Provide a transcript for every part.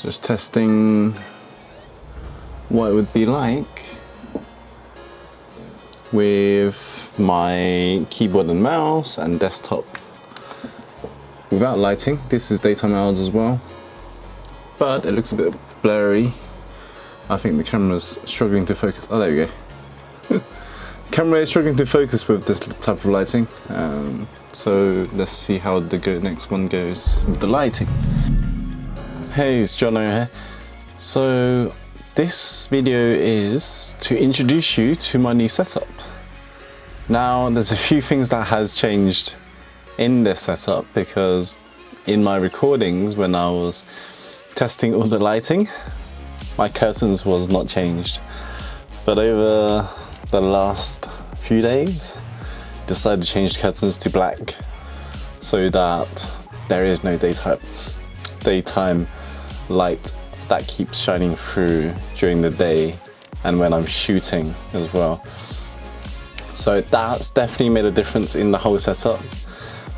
Just testing what it would be like with my keyboard and mouse and desktop without lighting. This is daytime hours as well, but it looks a bit blurry. I think the camera's struggling to focus. Oh, there we go. Camera is struggling to focus with this type of lighting. So let's see how the next one goes with the lighting. Hey, it's Jono here. So this video is to introduce you to my new setup. Now there's a few things that has changed in this setup, because in my recordings when I was testing all the lighting, my curtains was not changed. But over the last few days, decided to change the curtains to black so that there is no daytime light that keeps shining through during the day and when I'm shooting as well. So that's definitely made a difference in the whole setup.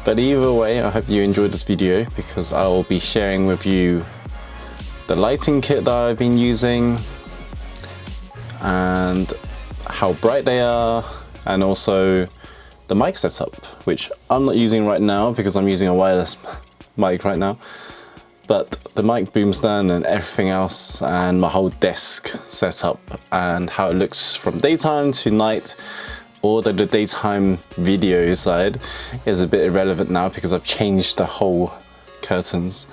But either way, I hope you enjoyed this video, because I will be sharing with you the lighting kit that I've been using and how bright they are, and also the mic setup, which I'm not using right now because I'm using a wireless mic right now. But the mic boom stand and everything else, and my whole desk setup, and how it looks from daytime to night. Although the daytime video side is a bit irrelevant now because I've changed the whole curtains.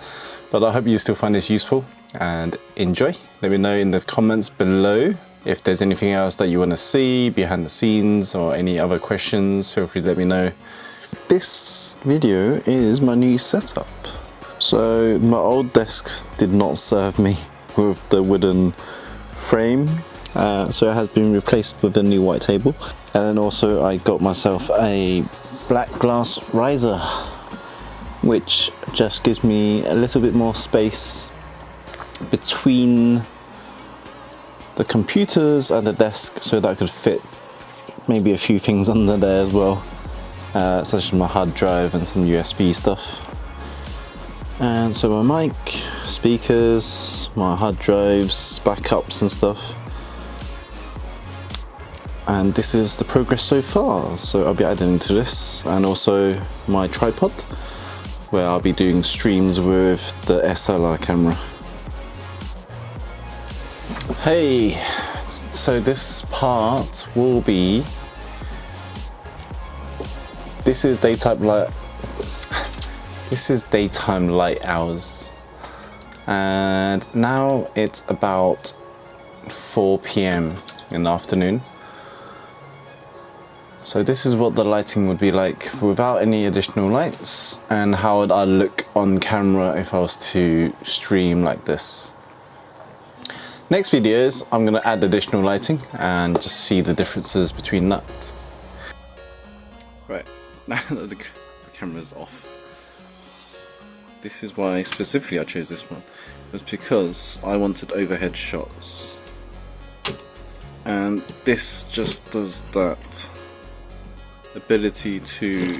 But I hope you still find this useful and enjoy. Let me know in the comments below if there's anything else that you want to see behind the scenes, or any other questions. Feel free to let me know. This video is my new setup. So my old desk did not serve me with the wooden frame, so it has been replaced with a new white table. And then also I got myself a black glass riser, which just gives me a little bit more space between the computers and the desk, so that I could fit maybe a few things under there as well, such as my hard drive and some USB stuff. And so my mic, speakers, my hard drives, backups and stuff. And this is the progress so far. So I'll be adding to this, and also my tripod, where I'll be doing streams with the SLR camera. Hey, so this part will be, this is daytime light hours, and now it's about 4 PM in the afternoon. So this is what the lighting would be like without any additional lights, and how would I look on camera if I was to stream like this. Next videos, I'm going to add additional lighting and just see the differences between that. Right, now that the camera's off, this is why specifically I chose this one. It was because I wanted overhead shots, and this just does that ability to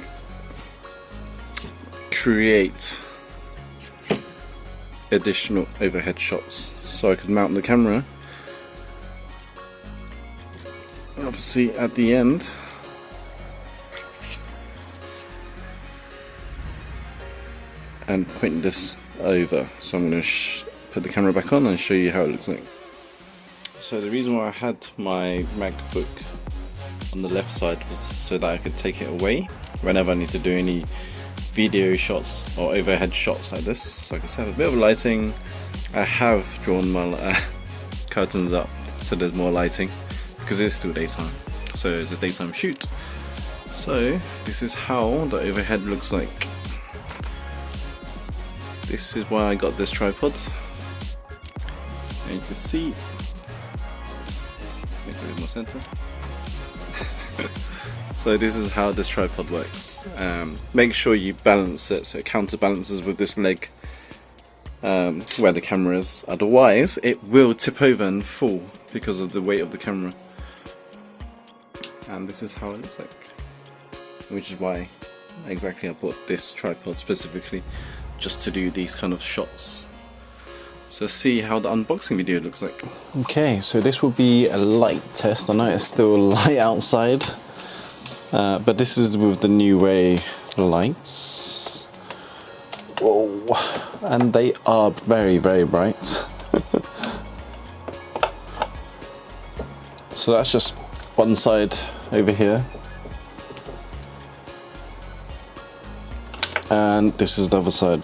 create additional overhead shots. So I could mount the camera, and obviously at the end and point this over. So I'm going to put the camera back on and show you how it looks like. So the reason why I had my MacBook on the left side was so that I could take it away whenever I need to do any video shots or overhead shots like this. So I can have a bit of lighting. I have drawn my curtains up so there's more lighting, because it's still daytime, so it's a daytime shoot. So this is how the overhead looks like. This is why I got this tripod, and you can see, make it a bit more center. So this is how this tripod works. Make sure you balance it so it counterbalances with this leg where the camera is, otherwise it will tip over and fall because of the weight of the camera. And this is how it looks like, which is why exactly I bought this tripod specifically, just to do these kind of shots. So see how the unboxing video looks like. Okay, so this will be a light test. I know it's still light outside, but this is with the New Way lights. Whoa, and they are very, very bright. So that's just one side over here. And this is the other side.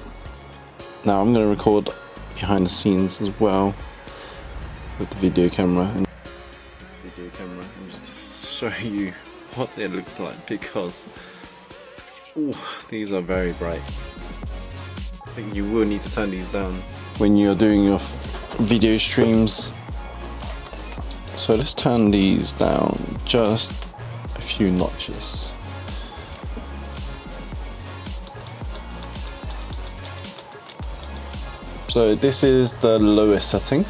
Now I'm going to record behind the scenes as well with the video camera and just show you what it looks like, because ooh, these are very bright. I think you will need to turn these down when you're doing your video streams. So let's turn these down just a few notches. So this is the lowest setting.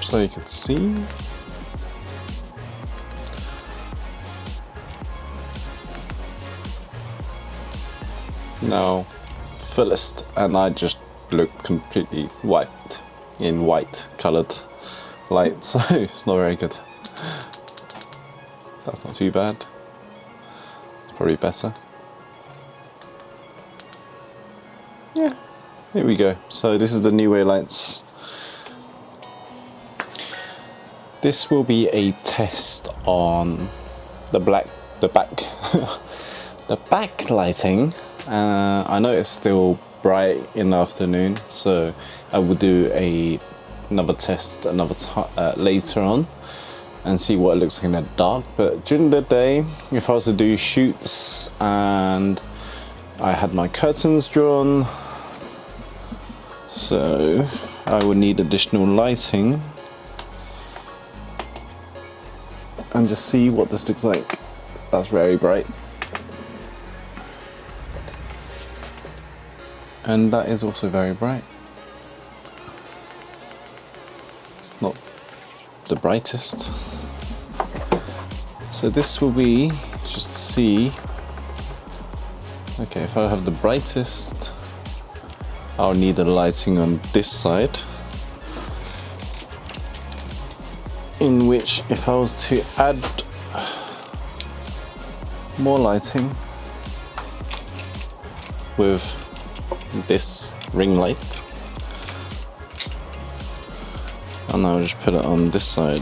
So you can see. Now fullest, and I just look completely white in white colored light, so it's not very good. That's not too bad. It's probably better. Yeah, here we go. So this is the New Way lights. This will be a test on the back the back lighting. I know it's still bright in the afternoon, so I will do another test later on and see what it looks like in the dark. But during the day, if I was to do shoots and I had my curtains drawn, so I would need additional lighting, and just see what this looks like. That's very bright. And that is also very bright. Not the brightest. So this will be just to see. Okay, if I have the brightest, I'll need the lighting on this side. In which, if I was to add more lighting with this ring light, and I'll just put it on this side.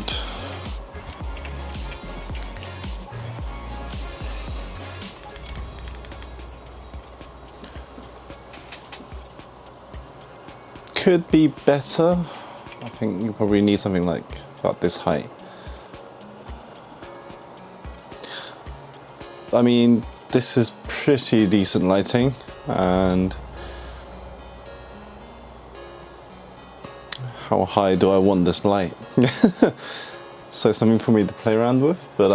Could be better. I think you probably need something like about this height. I mean, this is pretty decent lighting, and how high do I want this light? So something for me to play around with, but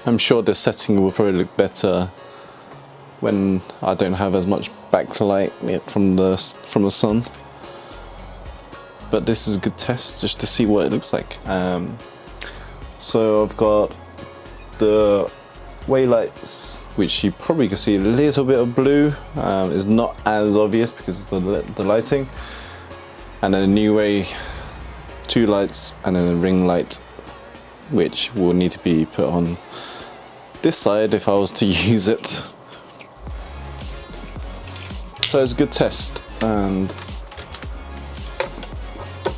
I'm sure this setting will probably look better when I don't have as much backlight from the sun. But this is a good test just to see what it looks like. So I've got the way lights, which you probably can see a little bit of blue. It's not as obvious because of the lighting. And then a New Way 2 lights, and then a ring light, which will need to be put on this side if I was to use it. So it's a good test, and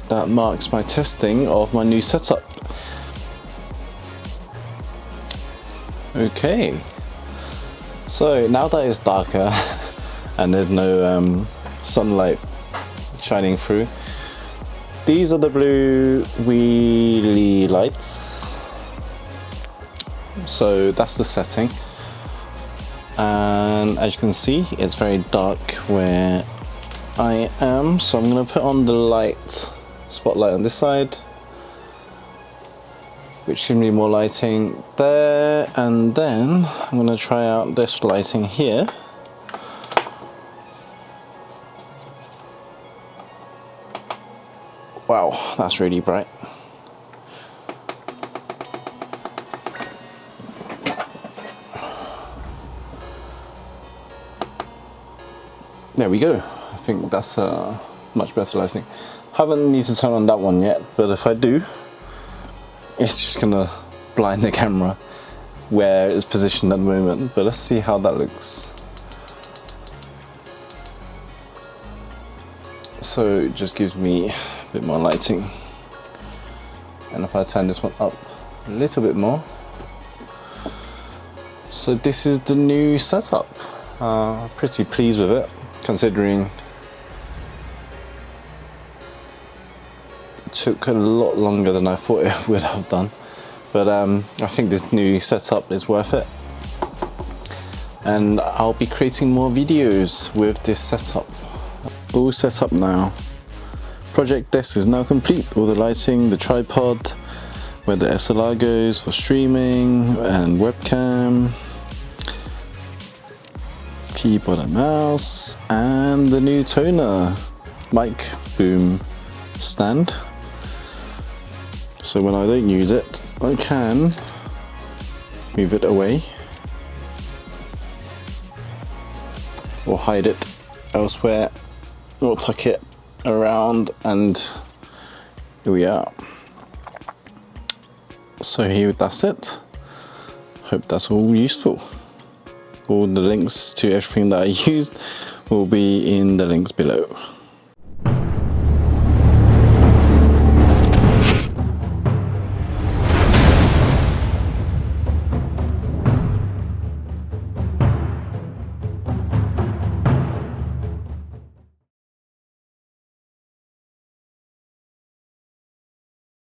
that marks my testing of my new setup. Okay, so now that it's darker and there's no sunlight shining through, these are the blue wheelie lights. So that's the setting, and as you can see, it's very dark where I am, so I'm going to put on the spotlight on this side, which gives me more lighting there, and then I'm going to try out this lighting here. Wow, that's really bright. there we go. I think that's much better lighting. Haven't need to turn on that one yet, but if I do, it's just gonna blind the camera where it's positioned at the moment. But let's see how that looks. So it just gives me a bit more lighting, and if I turn this one up a little bit more, so this is the new setup. Pretty pleased with it, considering it took a lot longer than I thought it would have done. But I think this new setup is worth it, and I'll be creating more videos with this setup. All set up now. Project desk is now complete. All the lighting, the tripod, where the SLR goes for streaming and webcam, keyboard and mouse, and the new toner mic boom stand. So when I don't use it, I can move it away or hide it elsewhere. We'll tuck it around, and here we are. So here, that's it. Hope that's all useful. All the links to everything that I used will be in the links below.